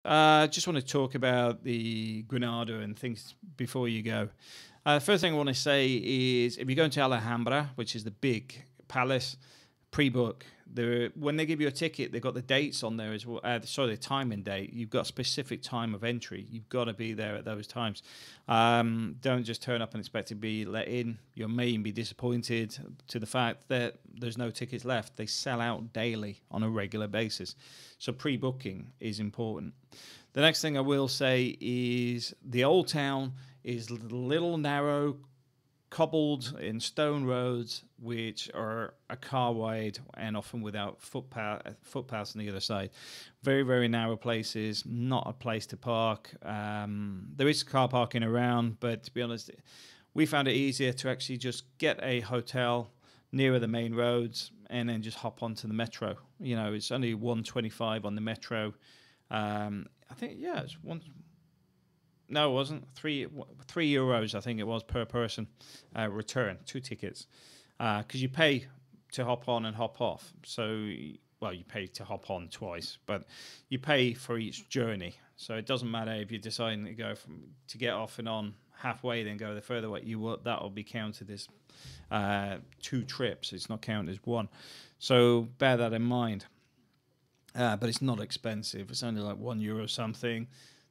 Just want to talk about the Granada and things before you go. First thing I want to say is if you're going to Alhambra, which is the big palace, pre-book. When they give you a ticket, they've got the dates on there as well. Sorry, the time and date. You've got a specific time of entry. You've got to be there at those times. Don't just turn up and expect to be let in. You may be disappointed to the fact that there's no tickets left. They sell out daily on a regular basis. So pre-booking is important. The next thing I will say is the old town is little narrow, cobbled in stone roads, which are a car wide and often without footpaths on the other side. Very, very narrow places, not a place to park. There is car parking around, but to be honest, we found it easier to actually just get a hotel nearer the main roads and then just hop onto the metro. You know, it's only 125 on the metro. I think, yeah, it's one. No, it wasn't. €3, I think it was per person. Return 2 tickets, because you pay to hop on and hop off. So, well, you pay to hop on twice, but you pay for each journey. So it doesn't matter if you're deciding to get off and on halfway, then go the further way. That will be counted as 2 trips. It's not counted as one. So bear that in mind. But it's not expensive. It's only like €1 something.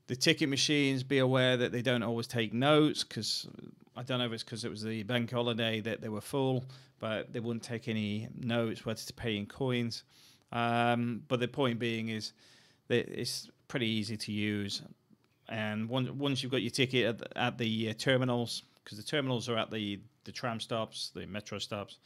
The ticket machines, be aware that they don't always take notes, because I don't know if it's because it was the bank holiday that they were full, but they wouldn't take any notes whether to pay in coins. But the point being is that it's pretty easy to use. And once you've got your ticket at the terminals, because the terminals are at the tram stops, the metro stops,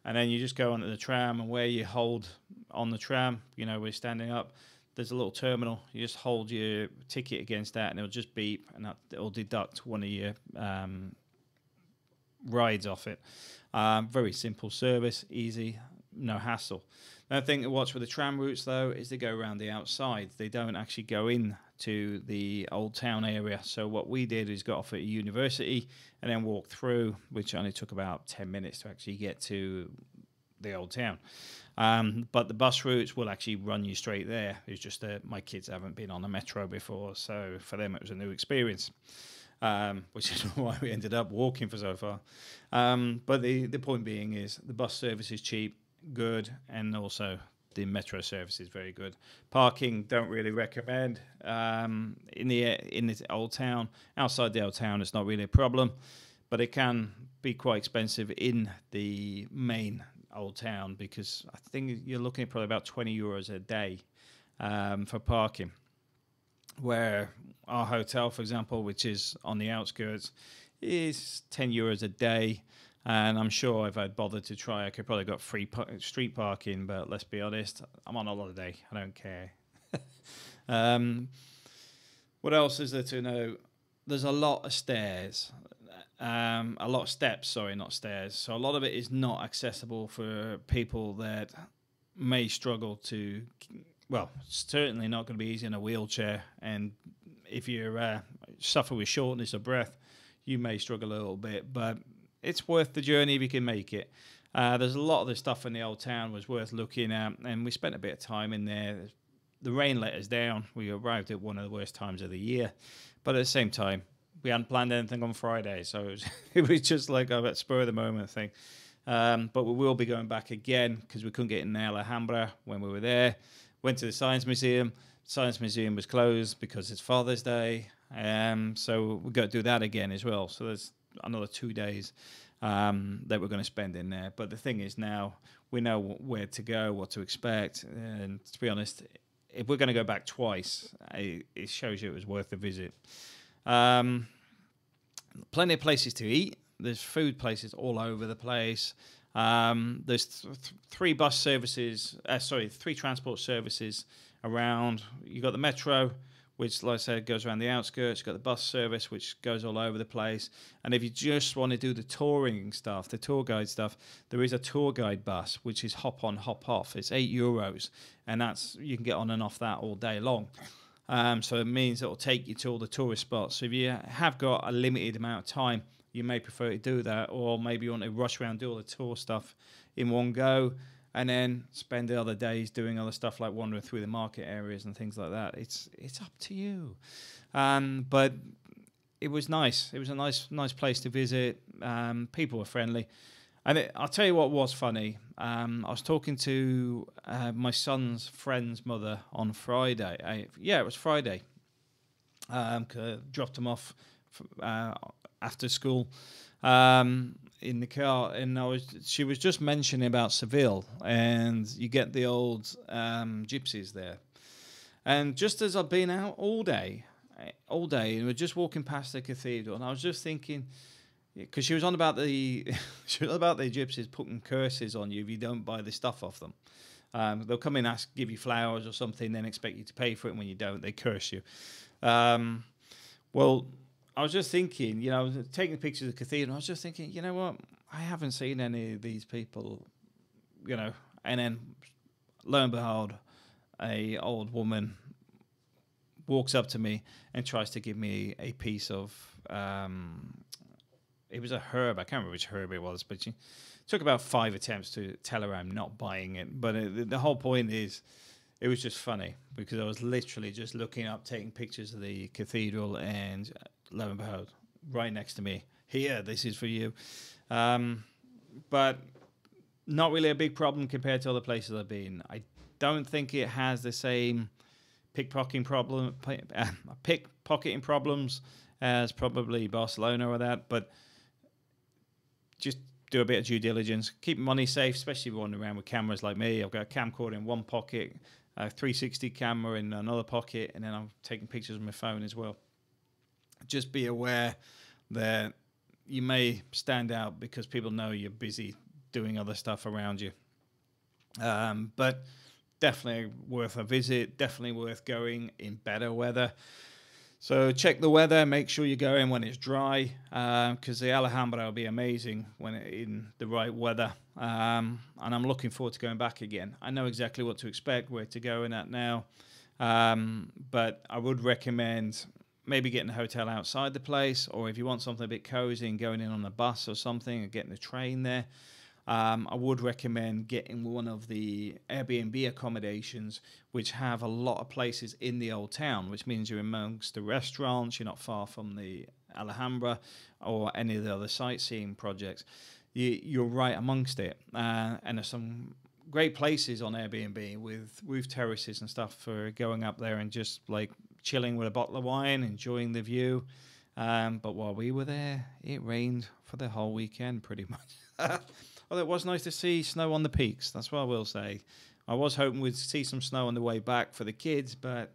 and then you just go onto the tram, and where you hold on the tram, you know, we're standing up, there's a little terminal. You just hold your ticket against that, and it'll just beep, and it'll deduct one of your rides off it. Very simple service, easy, no hassle. Another thing to watch with the tram routes, though, is they go around the outside. They don't actually go in to the old town area. So what we did is got off at a university and then walked through, which only took about 10 minutes to actually get to the old town. But the bus routes will actually run you straight there. It's just that my kids haven't been on the metro before, so for them it was a new experience, which is why we ended up walking for so far. But the point being is the bus service is cheap, good, and also the metro service is very good. Parking, don't really recommend. In the old town, outside the old town, it's not really a problem, but it can be quite expensive in the main old town, because I think you're looking at probably about €20 a day for parking. Where our hotel, for example, which is on the outskirts, is €10 a day. And I'm sure if I'd bothered to try, I could probably got free street parking. But let's be honest, I'm on holiday. I don't care. What else is there to know? There's a lot of stairs. A lot of steps, sorry, not stairs. So a lot of it is not accessible for people that may struggle to, well, certainly not going to be easy in a wheelchair. And if you suffer with shortness of breath, you may struggle a little bit, but it's worth the journey if you can make it. There's a lot of the stuff in the old town was worth looking at, and we spent a bit of time in there. The rain let us down. We arrived at one of the worst times of the year, but at the same time, we hadn't planned anything on Friday, so it was just like a spur of the moment thing. But we will be going back again because we couldn't get in Alhambra when we were there. Went to the Science Museum. The Science Museum was closed because it's Father's Day, so we've got to do that again as well. So there's another 2 days that we're going to spend in there. But the thing is, now we know where to go, what to expect, and to be honest, if we're going to go back twice, it shows you it was worth the visit. Plenty of places to eat. There's food places all over the place. There's three transport services around. You've got the metro, which, like I said, goes around the outskirts. You've got the bus service, which goes all over the place. And if you just want to do the touring stuff, the tour guide stuff, there is a tour guide bus, which is hop on, hop off. It's €8, and you can get on and off that all day long. So it means it'll take you to all the tourist spots. So if you have got a limited amount of time, you may prefer to do that, or maybe you want to rush around and do all the tour stuff in one go. and then spend the other days doing other stuff like wandering through the market areas and things like that. It's up to you. But it was nice. It was a nice place to visit. People were friendly. And I'll tell you what was funny. I was talking to my son's friend's mother on Friday. It was Friday. Dropped him off after school in the car, and she was just mentioning about Seville, and you get the old gypsies there. And just as I've been out all day, and we're just walking past the cathedral, and I was just thinking, because she was on about the gypsies putting curses on you if you don't buy the stuff off them. They'll come in, give you flowers or something, then expect you to pay for it, and when you don't, they curse you. Well, I was just thinking, I was taking pictures of the cathedral, and I was just thinking, you know what, I haven't seen any of these people, and then lo and behold, a old woman walks up to me and tries to give me a piece of it was a herb. I can't remember which herb it was, but she took about 5 attempts to tell her I'm not buying it. But the whole point is, it was just funny because I was literally just looking up, taking pictures of the cathedral, and lo and behold, right next to me, here, this is for you. But not really a big problem compared to other places I've been. I don't think it has the same pickpocketing problems as probably Barcelona or that, but just do a bit of due diligence. Keep money safe, especially if you're wandering around with cameras like me. I've got a camcorder in one pocket, a 360 camera in another pocket, and then I'm taking pictures with my phone as well. Just be aware that you may stand out because people know you're busy doing other stuff around you. But definitely worth a visit, definitely worth going in better weather. So check the weather, make sure you go in when it's dry, because the Alhambra will be amazing when it's in the right weather. And I'm looking forward to going back again. I know exactly what to expect, where to go in at now. But I would recommend maybe getting a hotel outside the place, or if you want something a bit cozy and going in on a bus or something, or getting a train there. I would recommend getting one of the Airbnb accommodations, which have a lot of places in the old town, which means you're amongst the restaurants, you're not far from the Alhambra or any of the other sightseeing projects. You're right amongst it. And there's some great places on Airbnb with roof terraces and stuff for going up there and just like chilling with a bottle of wine, enjoying the view. But while we were there, it rained for the whole weekend pretty much. Although it was nice to see snow on the peaks. That's what I will say. I was hoping we'd see some snow on the way back for the kids, but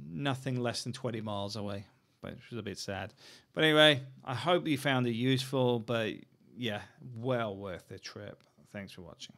nothing less than 20 miles away. But it was a bit sad. But anyway, I hope you found it useful. But yeah, well worth the trip. Thanks for watching.